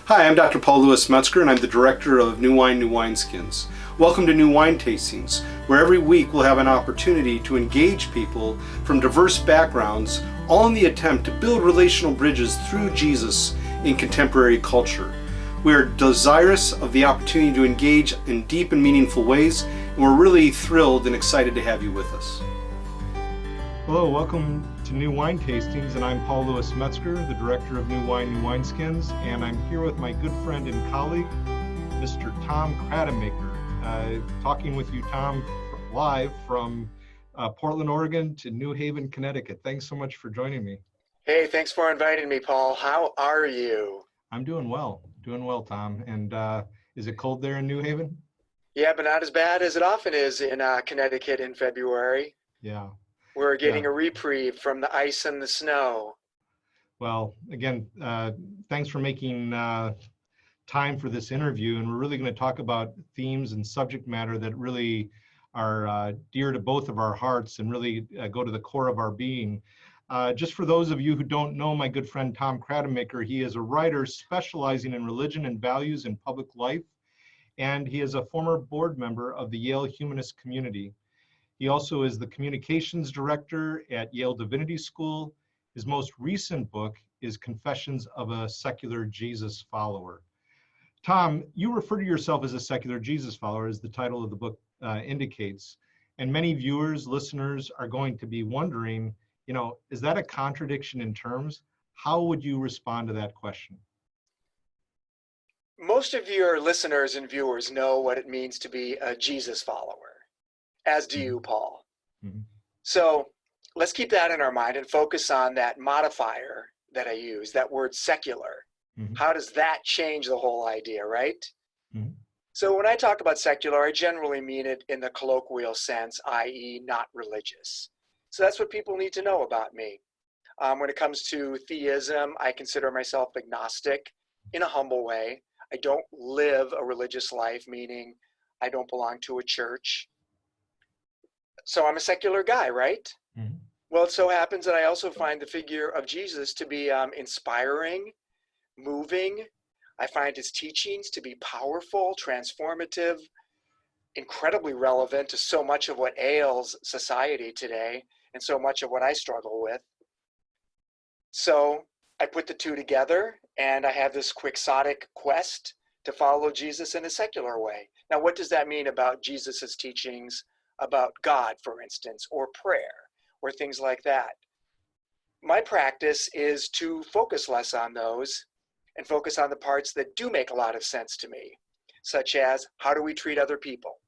Hi, I'm Dr. Paul Louis Metzger, and I'm the director of New Wine, New Wineskins. Welcome to New Wine Tastings, where every week we'll have an opportunity to engage people from diverse backgrounds, all in the attempt to build relational bridges through Jesus in contemporary culture. We are desirous of the opportunity to engage in deep and meaningful ways, and we're really thrilled and excited to have you with us. Hello, welcome to New Wine Tastings, and I'm Paul Louis Metzger, the director of New Wine, New Wineskins, and I'm here with my good friend and colleague, Mr. Tom Kratemaker, talking with you, Tom, live from Portland, Oregon to New Haven, Connecticut. Thanks so much for joining me. Hey, thanks for inviting me, Paul. How are you? I'm doing well, Tom. And is it cold there in New Haven? Yeah, but not as bad as it often is in Connecticut in February. Yeah. We're getting a reprieve from the ice and the snow. Well, again, thanks for making time for this interview. And we're really going to talk about themes and subject matter that really are dear to both of our hearts and really go to the core of our being. Just for those of you who don't know my good friend Tom Kratemaker, he is a writer specializing in religion and values in public life. And he is a former board member of the Yale Humanist Community. He also is the communications director at Yale Divinity School. His most recent book is Confessions of a Secular Jesus Follower. Tom, you refer to yourself as a secular Jesus follower, as the title of the book indicates. And many viewers, listeners are going to be wondering, is that a contradiction in terms? How would you respond to that question? Most of your listeners and viewers know what it means to be a Jesus follower, as do you, Paul. Mm-hmm. So let's keep that in our mind and focus on that modifier that I use, that word secular. Mm-hmm. How does that change the whole idea, right? Mm-hmm. So when I talk about secular, I generally mean it in the colloquial sense, i.e. not religious. So that's what people need to know about me. When it comes to theism, I consider myself agnostic in a humble way. I don't live a religious life, meaning I don't belong to a church. So I'm a secular guy, right? Mm-hmm. Well, it so happens that I also find the figure of Jesus to be inspiring, moving. I find his teachings to be powerful, transformative, incredibly relevant to so much of what ails society today and so much of what I struggle with. So I put the two together and I have this quixotic quest to follow Jesus in a secular way. Now, what does that mean about Jesus's teachings about God, for instance, or prayer, or things like that? My practice is to focus less on those and focus on the parts that do make a lot of sense to me, such as how do we treat other people?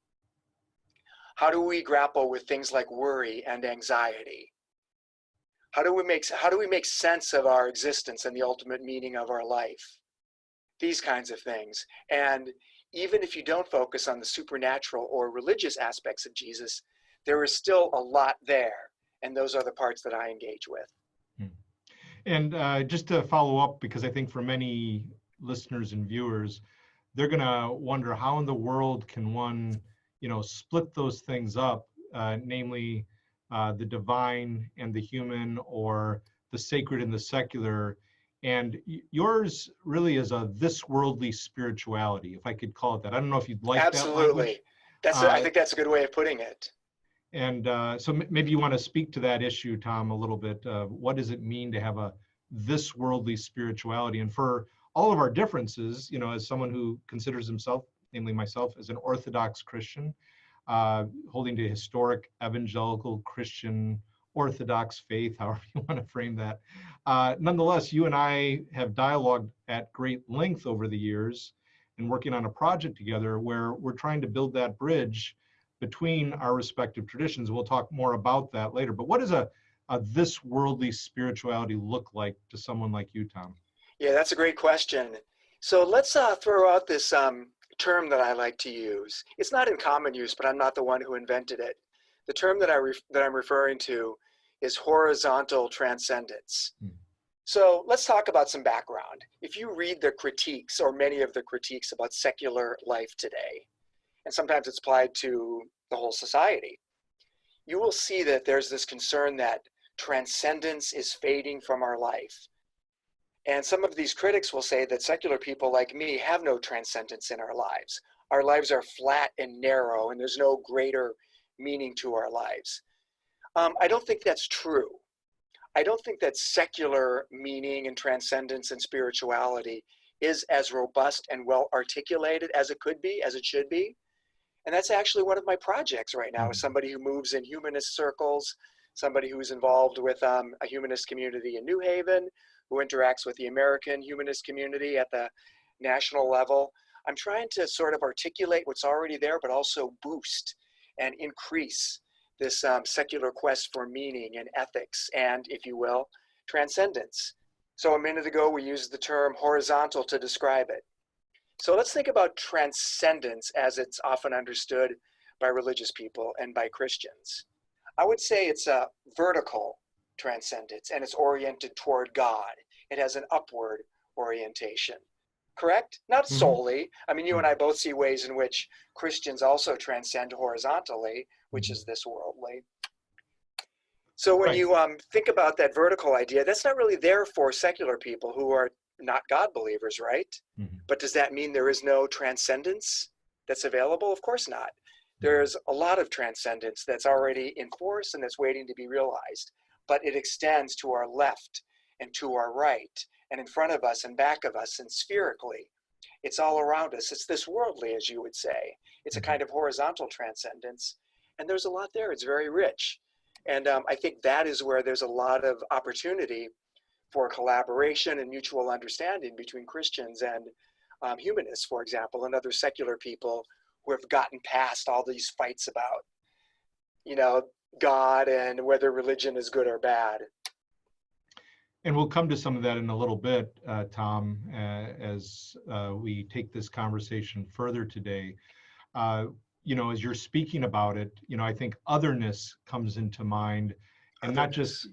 How do we grapple with things like worry and anxiety? How do we make sense of our existence and the ultimate meaning of our life? These kinds of things. And even if you don't focus on the supernatural or religious aspects of Jesus, there is still a lot there. And those are the parts that I engage with. And just to follow up, because I think for many listeners and viewers, they're going to wonder how in the world can one, split those things up, namely the divine and the human, or the sacred and the secular. And yours really is a this worldly spirituality, if I could call it that. I don't know if you'd like Absolutely. that language. I think that's a good way of putting it. And so maybe you want to speak to that issue, Tom, a little bit. What does it mean to have a this worldly spirituality? And for all of our differences, as someone who considers himself, namely myself, as an Orthodox Christian, holding to historic evangelical Christian Orthodox faith, however you want to frame that. Nonetheless, you and I have dialogued at great length over the years and working on a project together where we're trying to build that bridge between our respective traditions. We'll talk more about that later. But what does a this worldly spirituality look like to someone like you, Tom? Yeah, that's a great question. So let's throw out this term that I like to use. It's not in common use, but I'm not the one who invented it. The term that I'm referring to is horizontal transcendence. So let's talk about some background. If you read the critiques, or many of the critiques about secular life today, and sometimes it's applied to the whole society, you will see that there's this concern that transcendence is fading from our life. And some of these critics will say that secular people like me have no transcendence in our lives. Our lives are flat and narrow, and there's no greater meaning to our lives. I don't think that's true. I don't think that secular meaning and transcendence and spirituality is as robust and well articulated as it could be, as it should be. And that's actually one of my projects right now, is somebody who moves in humanist circles, somebody who's involved with a humanist community in New Haven, who interacts with the American humanist community at the national level. I'm trying to sort of articulate what's already there, but also boost and increase this secular quest for meaning and ethics and, if you will, transcendence. So a minute ago, we used the term horizontal to describe it. So let's think about transcendence as it's often understood by religious people and by Christians. I would say it's a vertical transcendence, and it's oriented toward God. It has an upward orientation. Correct? Not solely. I mean, you and I both see ways in which Christians also transcend horizontally, which is this worldly. So when you think about that vertical idea, that's not really there for secular people who are not God believers, right? But does that mean there is no transcendence that's available? Of course not. There's a lot of transcendence that's already in force and that's waiting to be realized, but it extends to our left and to our right and in front of us and back of us and spherically. It's all around us. It's this worldly, as you would say. It's a kind of horizontal transcendence, and there's a lot there. It's very rich. And I think that is where there's a lot of opportunity for collaboration and mutual understanding between Christians and humanists, for example, and other secular people who have gotten past all these fights about, you know, God and whether religion is good or bad. And we'll come to some of that in a little bit, Tom, as we take this conversation further today. You know, as you're speaking about it, you know, I think otherness comes into mind, and not just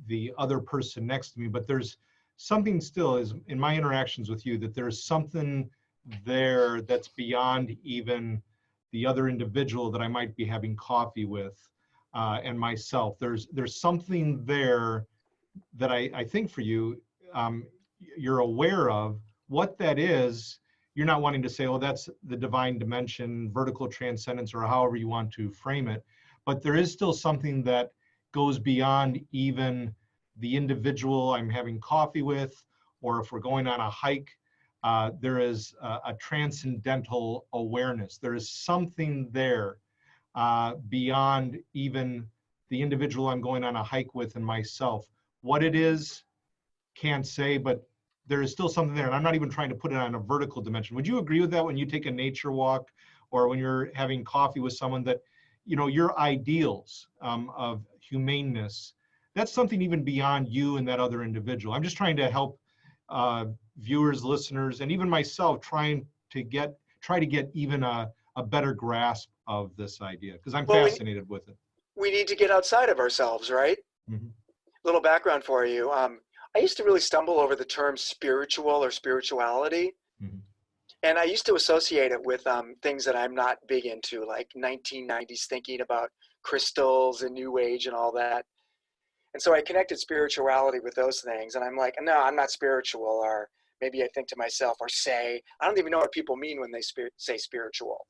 the other person next to me, but there's something still, is in my interactions with you, that there's something there that's beyond even the other individual that I might be having coffee with and myself. There's something there that I think for you, you're aware of. What that is, you're not wanting to say, oh, that's the divine dimension, vertical transcendence, or however you want to frame it. But there is still something that goes beyond even the individual I'm having coffee with, or if we're going on a hike, there is a transcendental awareness. There is something there beyond even the individual I'm going on a hike with and myself. What it is, can't say, but there is still something there. And I'm not even trying to put it on a vertical dimension. Would you agree with that when you take a nature walk or when you're having coffee with someone, that, you know, your ideals of humaneness, that's something even beyond you and that other individual? I'm just trying to help viewers, listeners, and even myself try to get even a better grasp of this idea, because I'm fascinated with it. We need to get outside of ourselves, right? Little background for you. I used to really stumble over the term spiritual or spirituality. And I used to associate it with things that I'm not big into, like 1990s thinking about crystals and New Age and all that. And so I connected spirituality with those things. And I'm like, no, I'm not spiritual. Or maybe I think to myself, or say, I don't even know what people mean when they say spiritual.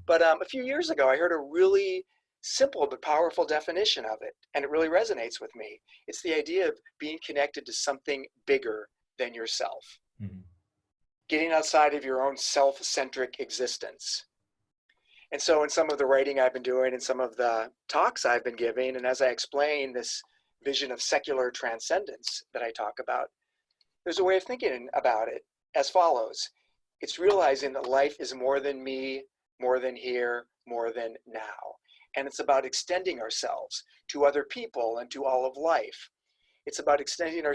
But a few years ago, I heard a really simple but powerful definition of it, and it really resonates with me. It's the idea of being connected to something bigger than yourself. Getting outside of your own self-centric existence. And so in some of the writing I've been doing and some of the talks I've been giving, and as I explain this vision of secular transcendence that I talk about, there's a way of thinking about it as follows. It's realizing that life is more than me, more than here, more than now. And it's about extending ourselves to other people and to all of life. It's about extending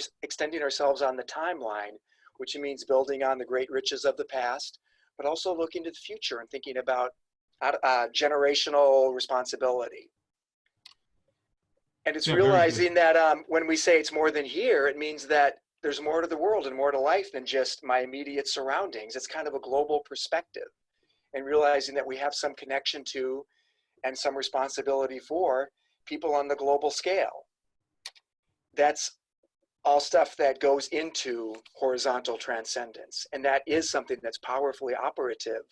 ourselves on the timeline, which means building on the great riches of the past, but also looking to the future and thinking about generational responsibility. And it's realizing that when we say it's more than here, it means that there's more to the world and more to life than just my immediate surroundings. It's kind of a global perspective, and realizing that we have some connection to and some responsibility for people on the global scale. That's all stuff that goes into horizontal transcendence. And that is something that's powerfully operative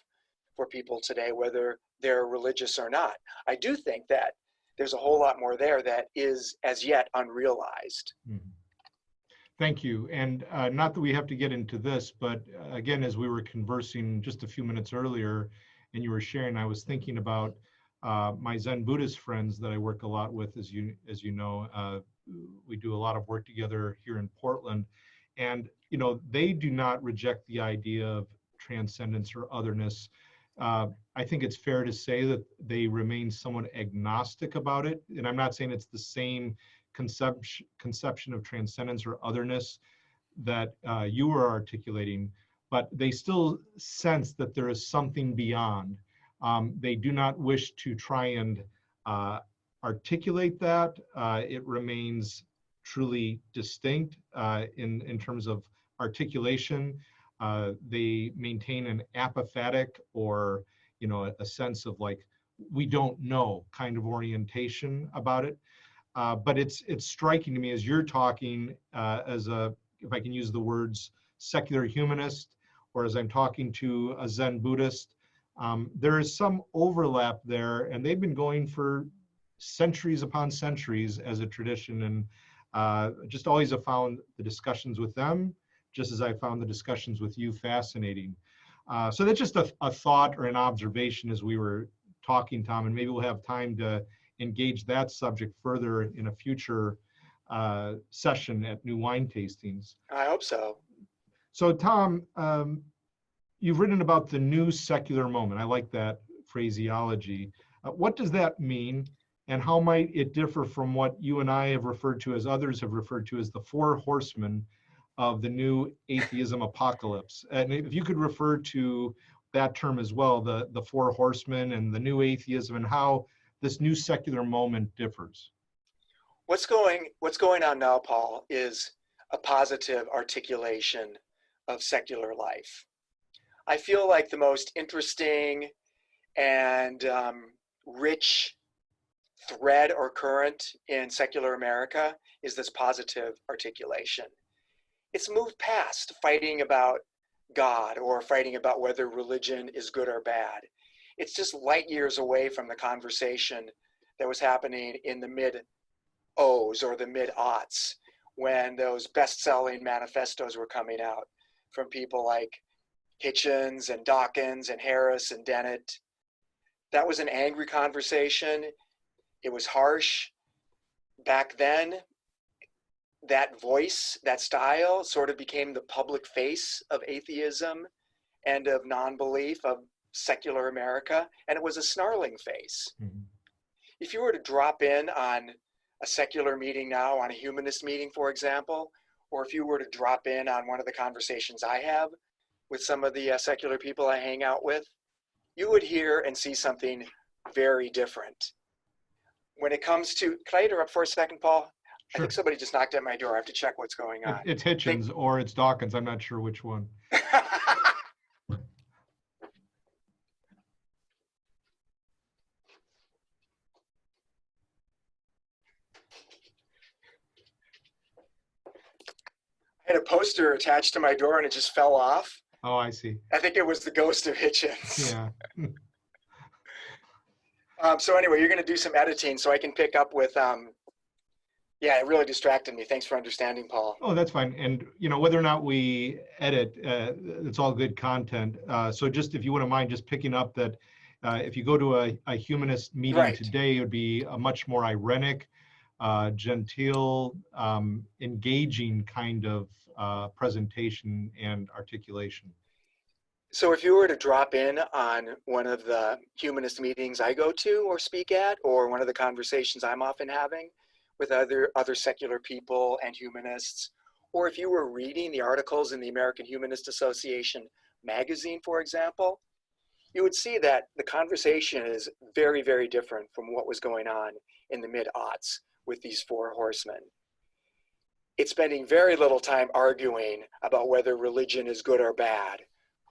for people today, whether they're religious or not. I do think that there's a whole lot more there that is as yet unrealized. Mhm. Thank you. And not that we have to get into this, but again, as we were conversing just a few minutes earlier and you were sharing, I was thinking about my Zen Buddhist friends that I work a lot with, as you know. We do a lot of work together here in Portland. And, you know, they do not reject the idea of transcendence or otherness. I think it's fair to say that they remain somewhat agnostic about it. And I'm not saying it's the same conception of transcendence or otherness that you were articulating, but they still sense that there is something beyond. They do not wish to try and articulate that. It remains truly distinct in terms of articulation. They maintain an apophatic or, you know, a sense of like, we don't know kind of orientation about it. But it's striking to me as you're talking as a, if I can use the words, secular humanist, or as I'm talking to a Zen Buddhist, there is some overlap there, and they've been going for centuries upon centuries as a tradition, and just always have found the discussions with them, just as I found the discussions with you, fascinating. So that's just a thought or an observation as we were talking, Tom, and maybe we'll have time to engage that subject further in a future session at New Wine Tastings. I hope so. So Tom, you've written about the new secular moment. I like that phraseology. What does that mean, and how might it differ from what you and I have referred to, as others have referred to, as the four horsemen of the new atheism apocalypse? And if you could refer to that term as well, the four horsemen and the new atheism, and how this new secular moment differs. What's going on now, Paul, is a positive articulation of secular life. I feel like the most interesting and rich thread or current in secular America is this positive articulation. It's moved past fighting about God or fighting about whether religion is good or bad. It's just light years away from the conversation that was happening in the mid-O's or the mid-aughts, when those best-selling manifestos were coming out from people like Hitchens and Dawkins and Harris and Dennett. That was an angry conversation. It was harsh. Back then, that voice, that style sort of became the public face of atheism and of non-belief, of secular America, and it was a snarling face. Mm-hmm. If you were to drop in on a secular meeting now, on a humanist meeting, for example, or if you were to drop in on one of the conversations I have with some of the secular people I hang out with, you would hear and see something very different. When it comes to, can I interrupt for a second, Paul? Sure. I think somebody just knocked at my door. I have to check what's going on. It's Hitchens or it's Dawkins. I'm not sure which one. I had a poster attached to my door and it just fell off. Oh, I see. I think it was the ghost of Hitchens. Yeah. So anyway, you're going to do some editing so I can pick up with, yeah, it really distracted me. Thanks for understanding, Paul. Oh, that's fine. And, you know, whether or not we edit, it's all good content. So just if you wouldn't mind just picking up that if you go to a humanist meeting right. today, it would be a much more irenic, genteel, engaging kind of presentation and articulation. So if you were to drop in on one of the humanist meetings I go to or speak at, or one of the conversations I'm often having with other secular people and humanists, or if you were reading the articles in the American Humanist Association magazine, for example, you would see that the conversation is very, very different from what was going on in the mid-aughts with these four horsemen. It's spending very little time arguing about whether religion is good or bad,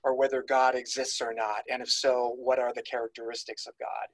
or whether God exists or not, and if so, what are the characteristics of God?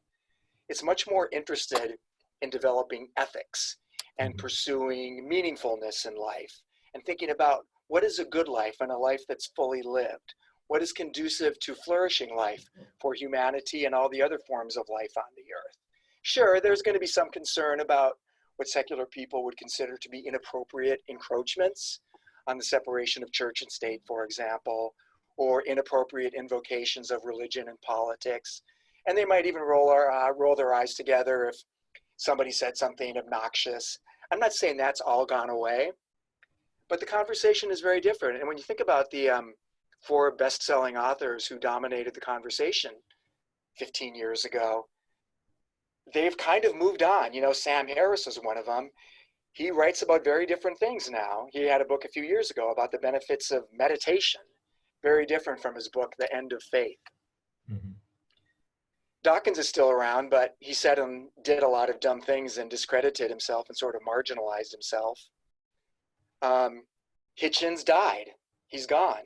It's much more interested in developing ethics and pursuing meaningfulness in life and thinking about what is a good life and a life that's fully lived? What is conducive to flourishing life for humanity and all the other forms of life on the earth? Sure, there's going to be some concern about what secular people would consider to be inappropriate encroachments on the separation of church and state, for example, or inappropriate invocations of religion and politics. And they might even roll their eyes together if somebody said something obnoxious. I'm not saying that's all gone away, but the conversation is very different. And when you think about the 4 best-selling authors who dominated the conversation 15 years ago, they've kind of moved on. You know, Sam Harris is one of them. He writes about very different things now. He had a book a few years ago about the benefits of meditation, very different from his book, The End of Faith. Mm-hmm. Dawkins is still around, but he said and did a lot of dumb things and discredited himself and sort of marginalized himself. Hitchens died. He's gone.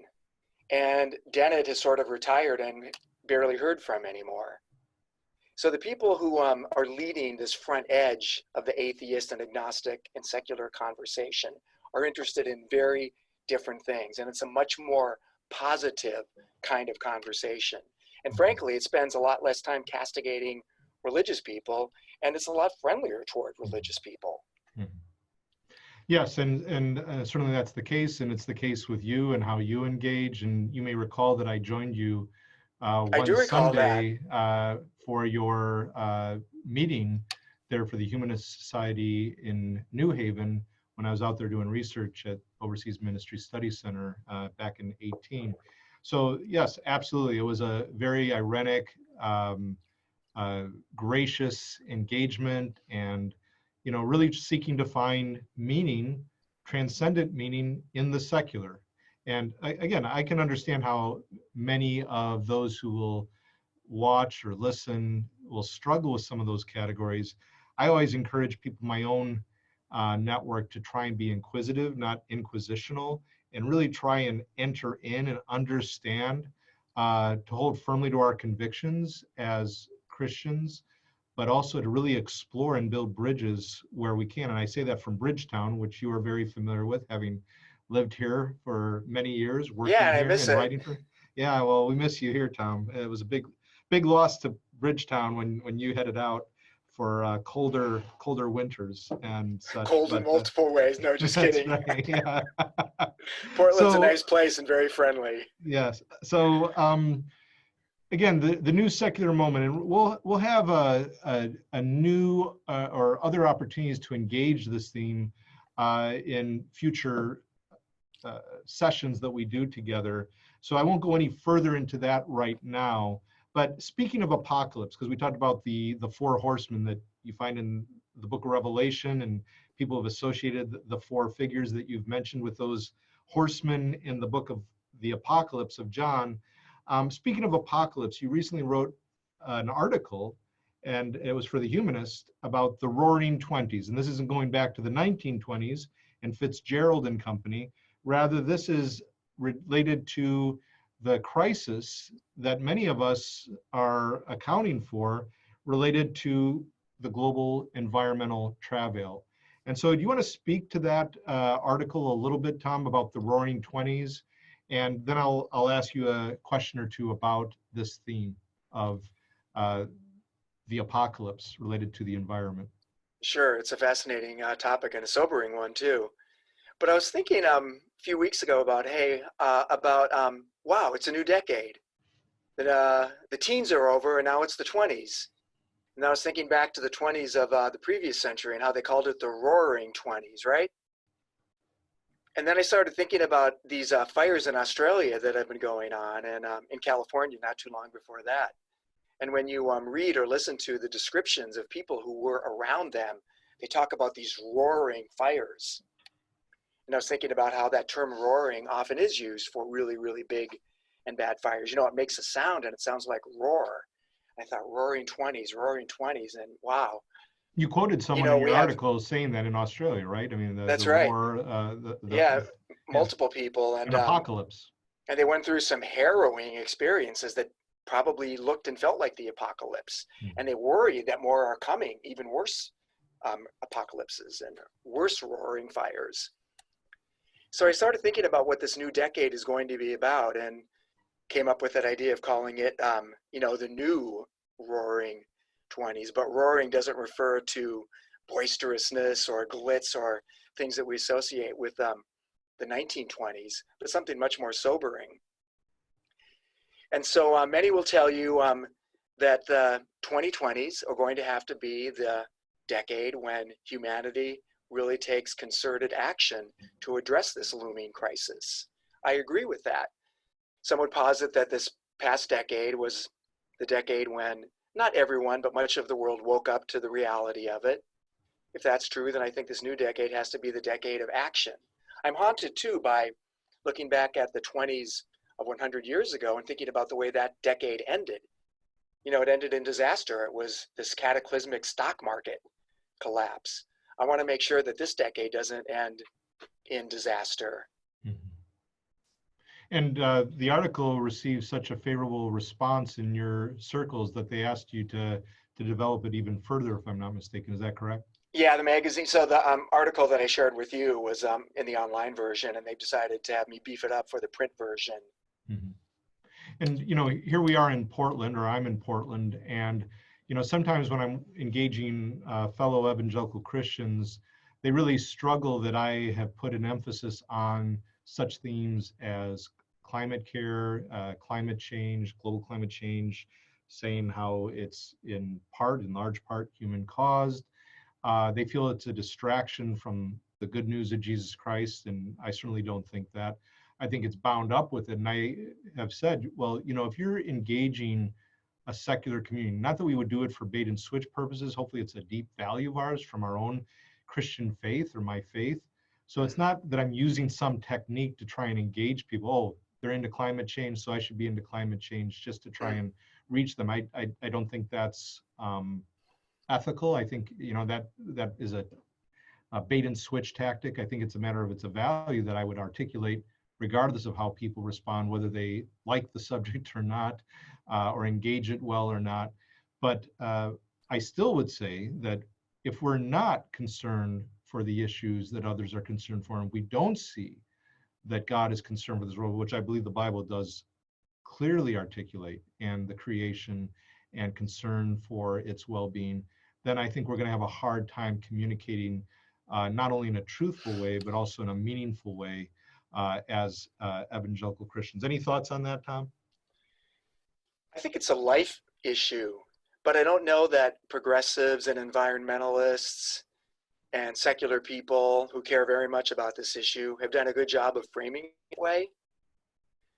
And Dennett has sort of retired and barely heard from anymore. So the people who are leading this front edge of the atheist and agnostic and secular conversation are interested in very different things. And it's a much more positive kind of conversation. And frankly, it spends a lot less time castigating religious people, and it's a lot friendlier toward religious people. Mm-hmm. Yes, and certainly that's the case, and it's the case with you and how you engage. And you may recall that I joined you one Sunday for your meeting there for the Humanist Society in New Haven when I was out there doing research at Overseas Ministry Study Center back in 2018. So yes, absolutely. It was a very ironic, gracious engagement, and really seeking to find meaning, transcendent meaning in the secular. And again, I can understand how many of those who will watch or listen will struggle with some of those categories. I always encourage people in my own network to try and be inquisitive, not inquisitional, and really try and enter in and understand, to hold firmly to our convictions as Christians, but also to really explore and build bridges where we can. And I say that from Bridgetown, which you are very familiar with, having lived here for many years, working here and writing for. Yeah, well, we miss you here, Tom. It was a big loss to Bridgetown when you headed out for colder winters and such. Cold in multiple ways. No, just kidding. Right, yeah. Portland's a nice place and very friendly. Yes. So again, the new secular moment, and we'll have a new or other opportunities to engage this theme in future sessions that we do together. So I won't go any further into that right now. But speaking of apocalypse, because we talked about the 4 horsemen that you find in the book of Revelation, and people have associated the 4 figures that you've mentioned with those horsemen in the book of the Apocalypse of John. Speaking of apocalypse, you recently wrote an article, and it was for the Humanist, about the Roaring Twenties. And this isn't going back to the 1920s and Fitzgerald and company. Rather, this is related to the crisis that many of us are accounting for related to the global environmental travail. And so do you want to speak to that article a little bit, Tom, about the Roaring Twenties? And then I'll ask you a question or two about this theme of the apocalypse related to the environment. Sure, it's a fascinating topic and a sobering one too. But I was thinking a few weeks ago about, wow, it's a new decade. That the teens are over and now it's the 20s. And I was thinking back to the 20s of the previous century and how they called it the Roaring Twenties, right? And then I started thinking about these fires in Australia that have been going on, and in California not too long before that. And when you read or listen to the descriptions of people who were around them, they talk about these roaring fires. And I was thinking about how that term roaring often is used for really, really big and bad fires. You know, it makes a sound and it sounds like roar. I thought Roaring Twenties, and wow. You quoted someone in your article saying that in Australia, right? I mean, that's right. Roar, multiple people. And an apocalypse. And they went through some harrowing experiences that probably looked and felt like the apocalypse. Mm-hmm. And they worry that more are coming, even worse apocalypses and worse roaring fires. So I started thinking about what this new decade is going to be about, and came up with that idea of calling it, the new Roaring Twenties. But roaring doesn't refer to boisterousness or glitz or things that we associate with the 1920s, but something much more sobering. And so many will tell you that the 2020s are going to have to be the decade when humanity really takes concerted action to address this looming crisis. I agree with that. Some would posit that this past decade was the decade when not everyone, but much of the world woke up to the reality of it. If that's true, then I think this new decade has to be the decade of action. I'm haunted too by looking back at the 20s of 100 years ago and thinking about the way that decade ended. It ended in disaster. It was this cataclysmic stock market collapse. I want to make sure that this decade doesn't end in disaster. Mhm. And the article received such a favorable response in your circles that they asked you to develop it even further, if I'm not mistaken. Is that correct? Yeah, the magazine. So the article that I shared with you was in the online version, and they've decided to have me beef it up for the print version. Mm-hmm. And, here we are in Portland, or I'm in Portland, and, sometimes when I'm engaging fellow evangelical Christians, they really struggle that I have put an emphasis on such themes as climate care, climate change, global climate change, saying how it's in large part, human caused. They feel it's a distraction from the good news of Jesus Christ, and I certainly don't think that. I think it's bound up with it. And I have said, well, if you're engaging a secular community, not that we would do it for bait and switch purposes, hopefully it's a deep value of ours from our own Christian faith or my faith. So it's not that I'm using some technique to try and engage people. Oh, they're into climate change, so I should be into climate change just to try and reach them. I don't think that's ethical. I think, that is a bait and switch tactic. I think it's a matter of it's a value that I would articulate regardless of how people respond, whether they like the subject or not, or engage it well or not. But I still would say that if we're not concerned for the issues that others are concerned for, and we don't see that God is concerned with this world, which I believe the Bible does clearly articulate, and the creation and concern for its well-being, then I think we're going to have a hard time communicating not only in a truthful way, but also in a meaningful way as evangelical Christians. Any thoughts on that, Tom? I think it's a life issue, but I don't know that progressives and environmentalists and secular people who care very much about this issue have done a good job of framing it that way.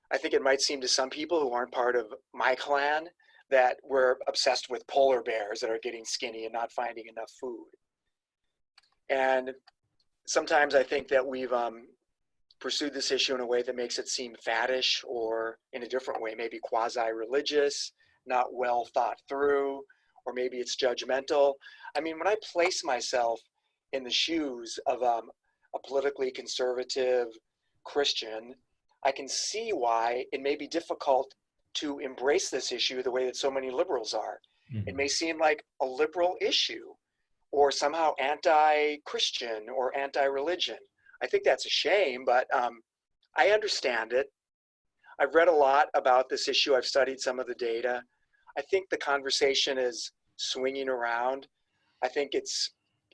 I think it might seem to some people who aren't part of my clan that we're obsessed with polar bears that are getting skinny and not finding enough food. And sometimes I think that we've pursued this issue in a way that makes it seem faddish, or in a different way, maybe quasi-religious, not well thought through, or maybe it's judgmental. I mean, when I place myself in the shoes of a politically conservative Christian, I can see why it may be difficult to embrace this issue the way that so many liberals are. Mm-hmm. It may seem like a liberal issue, or somehow anti-Christian or anti-religion. I think that's a shame, but I understand it. I've read a lot about this issue. I've studied some of the data. I think the conversation is swinging around. I think it's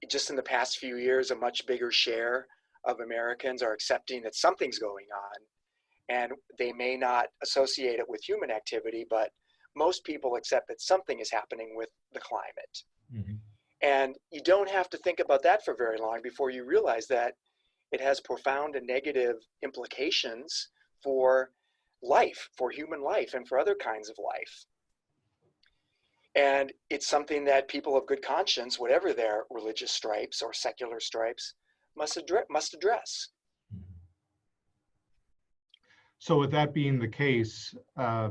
just in the past few years, a much bigger share of Americans are accepting that something's going on, and they may not associate it with human activity, but most people accept that something is happening with the climate. Mm-hmm. And you don't have to think about that for very long before you realize that it has profound and negative implications for life, for human life, and for other kinds of life. And it's something that people of good conscience, whatever their religious stripes or secular stripes, must address. So with that being the case, I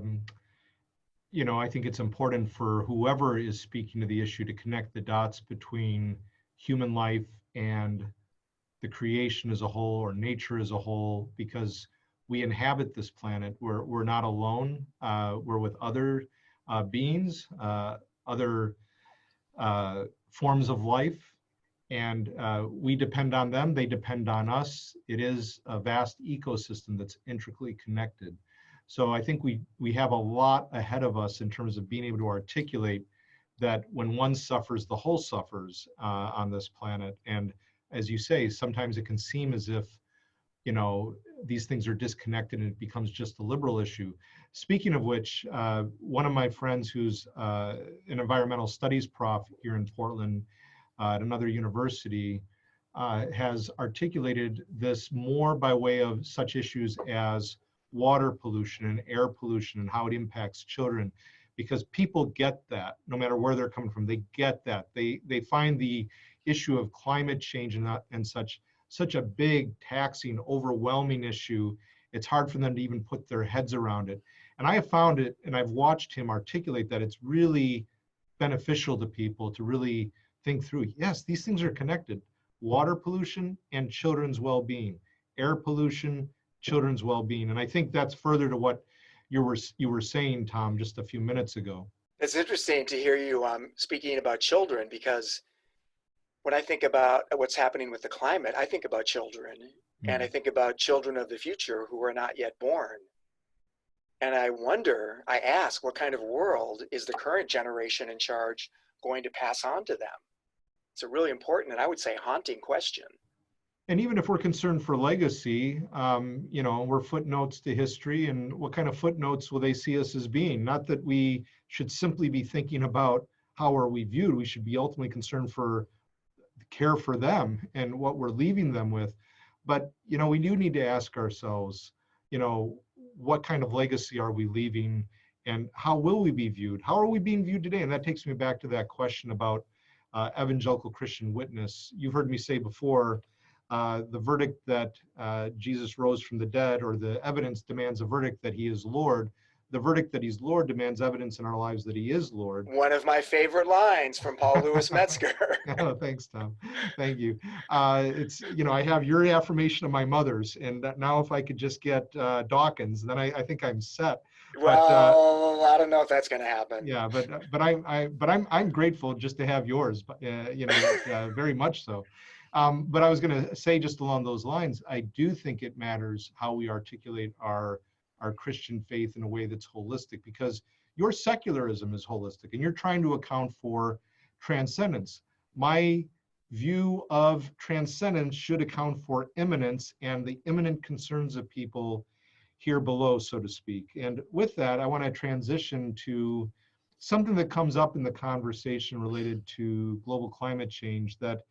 think it's important for whoever is speaking to the issue to connect the dots between human life and the creation as a whole, or nature as a whole, because we inhabit this planet. We're not alone. We're with other beings, other forms of life. And we depend on them, they depend on us. It is a vast ecosystem that's intricately connected. So I think we have a lot ahead of us in terms of being able to articulate that when one suffers, the whole suffers on this planet. And as you say, sometimes it can seem as if, you know, these things are disconnected and it becomes just a liberal issue. Speaking of which, one of my friends who's an environmental studies prof here in Portland at another university has articulated this more by way of such issues as water pollution and air pollution and how it impacts children, because people get that no matter where they're coming from. They get that. They find the issue of climate change and such a big, taxing, overwhelming issue. It's hard for them to even put their heads around it. And I have found it, and I've watched him articulate that it's really beneficial to people to really think through, yes, these things are connected. Water pollution and children's well-being, air pollution, children's well-being. And I think that's further to what you were saying, Tom, just a few minutes ago. It's interesting to hear you speaking about children, because when I think about what's happening with the climate, I think about children, and I think about children of the future who are not yet born. And I ask, what kind of world is the current generation in charge going to pass on to them? It's a really important, and I would say haunting question. And even if we're concerned for legacy, you know, we're footnotes to history, and what kind of footnotes will they see us as being? Not that we should simply be thinking about how are we viewed. We should be ultimately concerned for care for them and what we're leaving them with. But, you know, we do need to ask ourselves, you know, what kind of legacy are we leaving, and how will we be viewed? How are we being viewed today? And that takes me back to that question about evangelical Christian witness. You've heard me say before, the verdict that Jesus rose from the dead, or the evidence demands a verdict that he is Lord. The verdict that he's Lord demands evidence in our lives that he is Lord. One of my favorite lines from Paul Louis Metzger. Oh, thanks, Tom. Thank you. It's, you know, I have your affirmation of my mother's, and now if I could just get Dawkins, then I think I'm set. Well, I don't know if that's going to happen. Yeah, but I'm grateful just to have yours, you know, very much so. But I was going to say, just along those lines, I do think it matters how we articulate our Christian faith in a way that's holistic, because your secularism is holistic and you're trying to account for transcendence. My view of transcendence should account for immanence and the immanent concerns of people here below, so to speak. And with that, I want to transition to something that comes up in the conversation related to global climate change that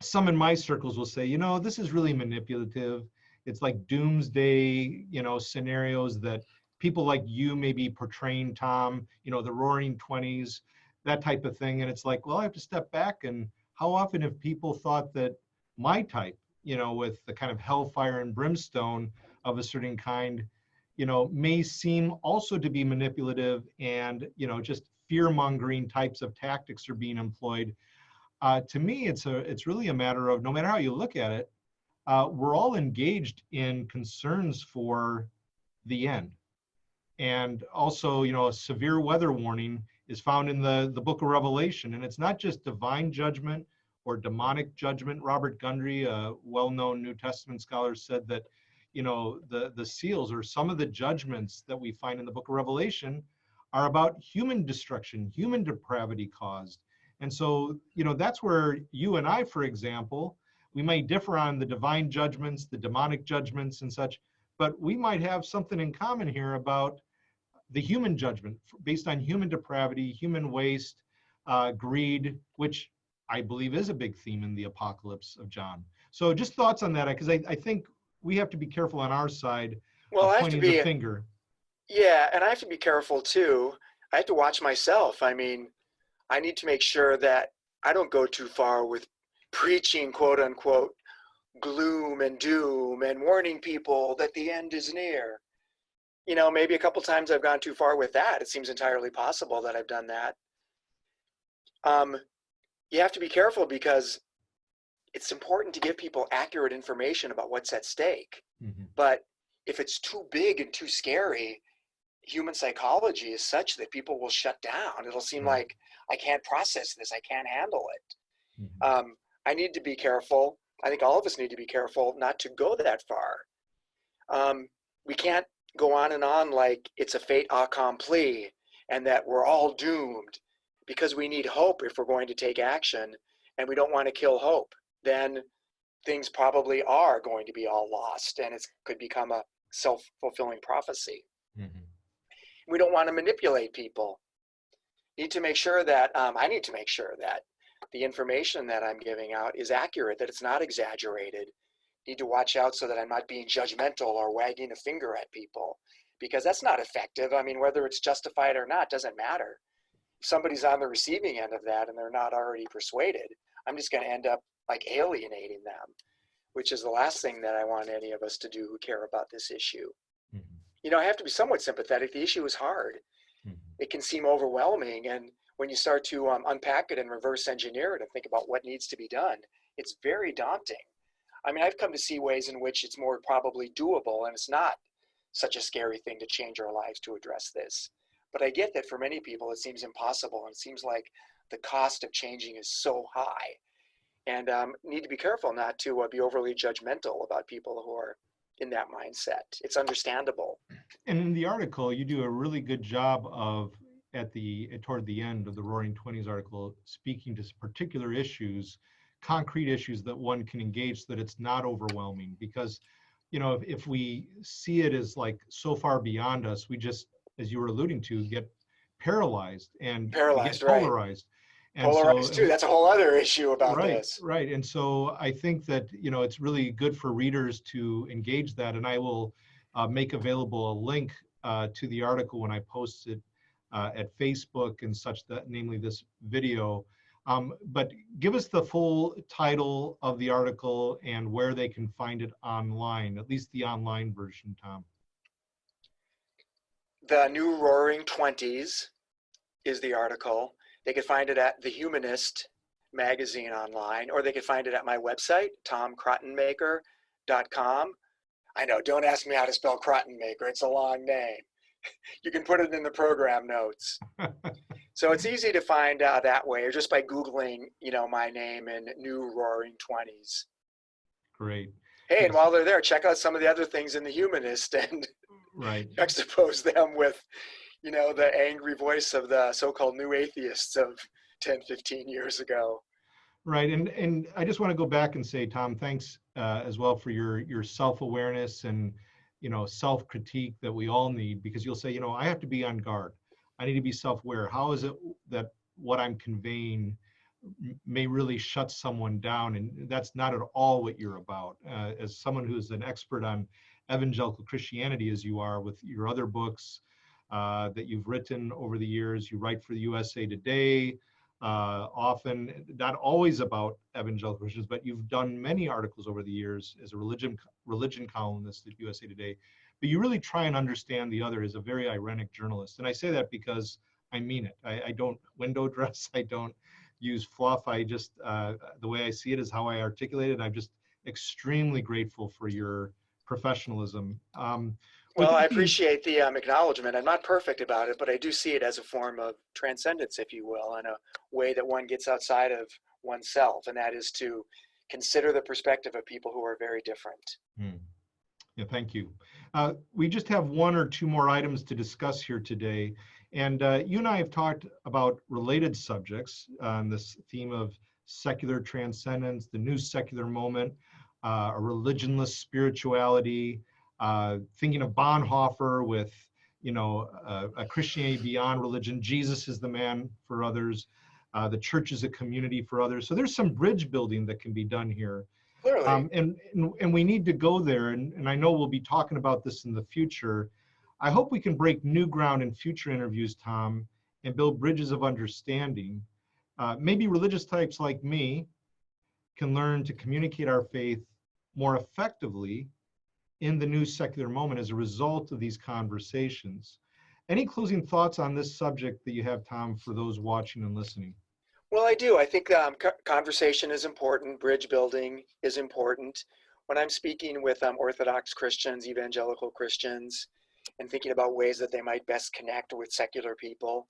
some in my circles will say, you know, this is really manipulative. It's like doomsday, you know, scenarios that people like you may be portraying, Tom, you know, the Roaring Twenties, that type of thing. And it's like, well, I have to step back. And how often have people thought that my type, you know, with the kind of hellfire and brimstone of a certain kind, you know, may seem also to be manipulative, and, you know, just fear-mongering types of tactics are being employed. To me, it's really a matter of, no matter how you look at it, we're all engaged in concerns for the end. And also, you know, a severe weather warning is found in the book of Revelation. And it's not just divine judgment or demonic judgment. Robert Gundry, a well-known New Testament scholar, said that, you know, the seals, or some of the judgments that we find in the book of Revelation, are about human destruction, human depravity caused. And so, you know, that's where you and I, for example, we might differ on the divine judgments, the demonic judgments and such, but we might have something in common here about the human judgment based on human depravity, human waste, greed, which I believe is a big theme in the apocalypse of John. So just thoughts on that, because I think we have to be careful on our side of pointing the finger. Yeah, and I have to be careful too. I have to watch myself. I mean, I need to make sure that I don't go too far with preaching, quote unquote, gloom and doom and warning people that the end is near. You know, maybe a couple times I've gone too far with that. It seems entirely possible that I've done that. You have to be careful, because it's important to give people accurate information about what's at stake. But if it's too big and too scary, human psychology is such that people will shut down. It'll seem like, I can't process this, I can't handle it. I need to be careful. I think all of us need to be careful not to go that far. We can't go on like it's a fait accompli and that we're all doomed, because we need hope if we're going to take action, and we don't want to kill hope. Then things probably are going to be all lost, and it could become a self-fulfilling prophecy. Mm-hmm. We don't want to manipulate people. Need to make sure that I need to make sure that the information that I'm giving out is accurate, that it's not exaggerated. Need to watch out so that I'm not being judgmental or wagging a finger at people, because that's not effective. I mean, whether it's justified or not doesn't matter. If somebody's on the receiving end of that and they're not already persuaded, I'm just going to end up like alienating them, which is the last thing that I want any of us to do who care about this issue. Mm-hmm. You know, I have to be somewhat sympathetic. The issue is hard. Mm-hmm. It can seem overwhelming. And when you start to unpack it and reverse engineer it and think about what needs to be done, it's very daunting. I mean, I've come to see ways in which it's more probably doable, and it's not such a scary thing to change our lives to address this. But I get that for many people, it seems impossible, and it seems like the cost of changing is so high. And need to be careful not to be overly judgmental about people who are in that mindset. It's understandable. And in the article, you do a really good job of, toward the end of the Roaring Twenties article, speaking to particular issues, concrete issues that one can engage so that it's not overwhelming. Because, you know, if we see it as like so far beyond us, we just, as you were alluding to, get paralyzed and Paralyzed, get polarized. Right. Polarized too. That's a whole other issue about this. Right. And so I think that, you know, it's really good for readers to engage that. And I will make available a link to the article when I post it at Facebook and such, that, namely this video. But give us the full title of the article and where they can find it online, at least the online version, Tom. The New Roaring Twenties is the article. They could find it at The Humanist magazine online, or they could find it at my website, tomcrottonmaker.com. I know, don't ask me how to spell Crottonmaker. It's a long name. You can put it in the program notes. So it's easy to find that way, or just by Googling, you know, my name and New Roaring Twenties. Great. Hey, and while they're there, check out some of the other things in The Humanist and right. juxtapose them with, you know, the angry voice of the so-called new atheists of 10, 15 years ago. Right. And I just want to go back and say, Tom, thanks as well for your self-awareness and, you know, self-critique that we all need, because you'll say, you know, I have to be on guard. I need to be self-aware. How is it that what I'm conveying may really shut someone down? And that's not at all what you're about. As someone who's an expert on evangelical Christianity, as you are with your other books that you've written over the years, you write for the USA Today, often, not always about evangelical Christians, but you've done many articles over the years as a religion columnist at USA Today. But you really try and understand the other as a very ironic journalist. And I say that because I mean it. I don't window dress. I don't use fluff. I just, the way I see it is how I articulate it. I'm just extremely grateful for your professionalism. Well, I appreciate the acknowledgement. I'm not perfect about it, but I do see it as a form of transcendence, if you will, and a way that one gets outside of oneself, and that is to consider the perspective of people who are very different. Yeah, thank you. We just have one or two more items to discuss here today. And you and I have talked about related subjects on this theme of secular transcendence, the new secular moment, a religionless spirituality, thinking of Bonhoeffer with, you know, a Christianity beyond religion. Jesus is the man for others. The church is a community for others. So there's some bridge building that can be done here. Clearly. And we need to go there. And I know we'll be talking about this in the future. I hope we can break new ground in future interviews, Tom, and build bridges of understanding. Maybe religious types like me can learn to communicate our faith more effectively in the new secular moment as a result of these conversations. Any closing thoughts on this subject that you have, Tom, for those watching and listening? Well, I do. I think conversation is important. Bridge building is important. When I'm speaking with Orthodox Christians, evangelical Christians, and thinking about ways that they might best connect with secular people,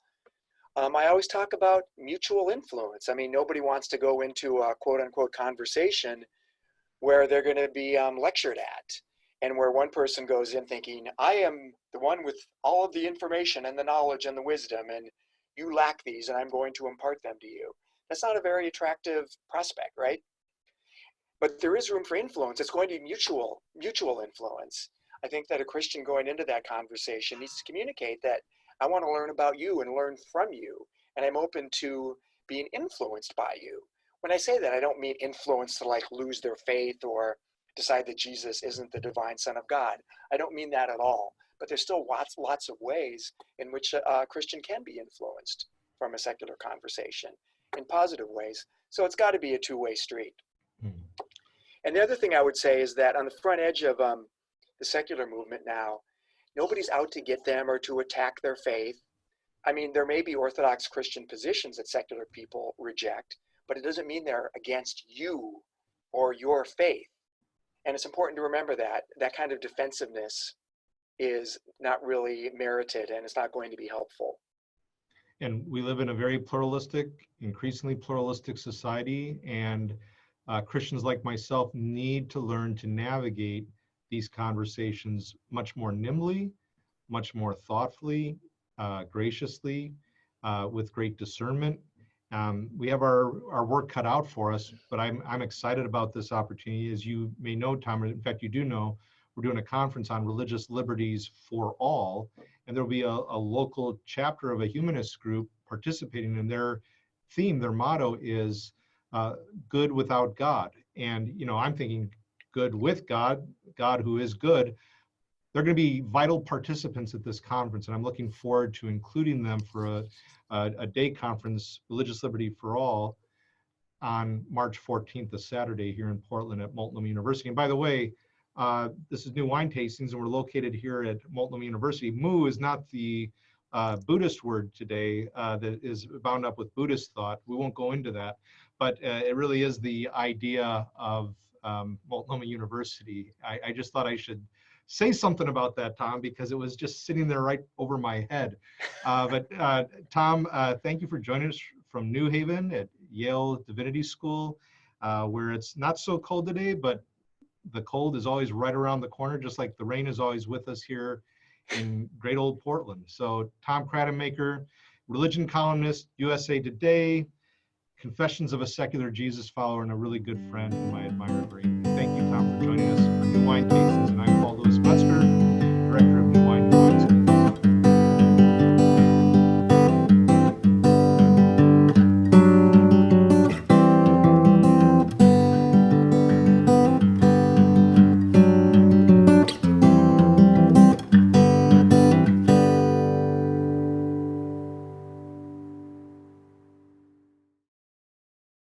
I always talk about mutual influence. I mean, nobody wants to go into a quote unquote conversation where they're going to be lectured at, and where one person goes in thinking, I am the one with all of the information and the knowledge and the wisdom, and you lack these, and I'm going to impart them to you. That's not a very attractive prospect, right? But there is room for influence. It's going to be mutual influence. I think that a Christian going into that conversation needs to communicate that I want to learn about you and learn from you, and I'm open to being influenced by you. When I say that, I don't mean influence to like lose their faith or decide that Jesus isn't the divine Son of God. I don't mean that at all. But there's still lots of ways in which a Christian can be influenced from a secular conversation in positive ways. So it's got to be a two-way street. Mhm. And the other thing I would say is that on the front edge of the secular movement now, nobody's out to get them or to attack their faith. I mean, there may be Orthodox Christian positions that secular people reject, but it doesn't mean they're against you or your faith. And it's important to remember that that kind of defensiveness is not really merited, and it's not going to be helpful. And we live in a very pluralistic, increasingly pluralistic society, and Christians like myself need to learn to navigate these conversations much more nimbly, much more thoughtfully, graciously, with great discernment. We have our work cut out for us, but I'm excited about this opportunity. As you may know, Tom, or in fact you do know, we're doing a conference on religious liberties for all, and there'll be a local chapter of a humanist group participating, in their theme, their motto is good without God. And I'm thinking good with God, God who is good. They're going to be vital participants at this conference, and I'm looking forward to including them for a day conference, Religious Liberty for All, on March 14th, a Saturday, here in Portland at Multnomah University. And by the way, this is New Wine Tastings, and we're located here at Multnomah University. Mu is not the Buddhist word today that is bound up with Buddhist thought. We won't go into that, but it really is the idea of Multnomah University. I just thought I should say something about that, Tom, because it was just sitting there right over my head. But Tom, thank you for joining us from New Haven at Yale Divinity School, where it's not so cold today, but the cold is always right around the corner, just like the rain is always with us here in great old Portland. So Tom Kratenmaker, religion columnist, USA Today, Confessions of a Secular Jesus Follower, and a really good friend whom I admire greatly.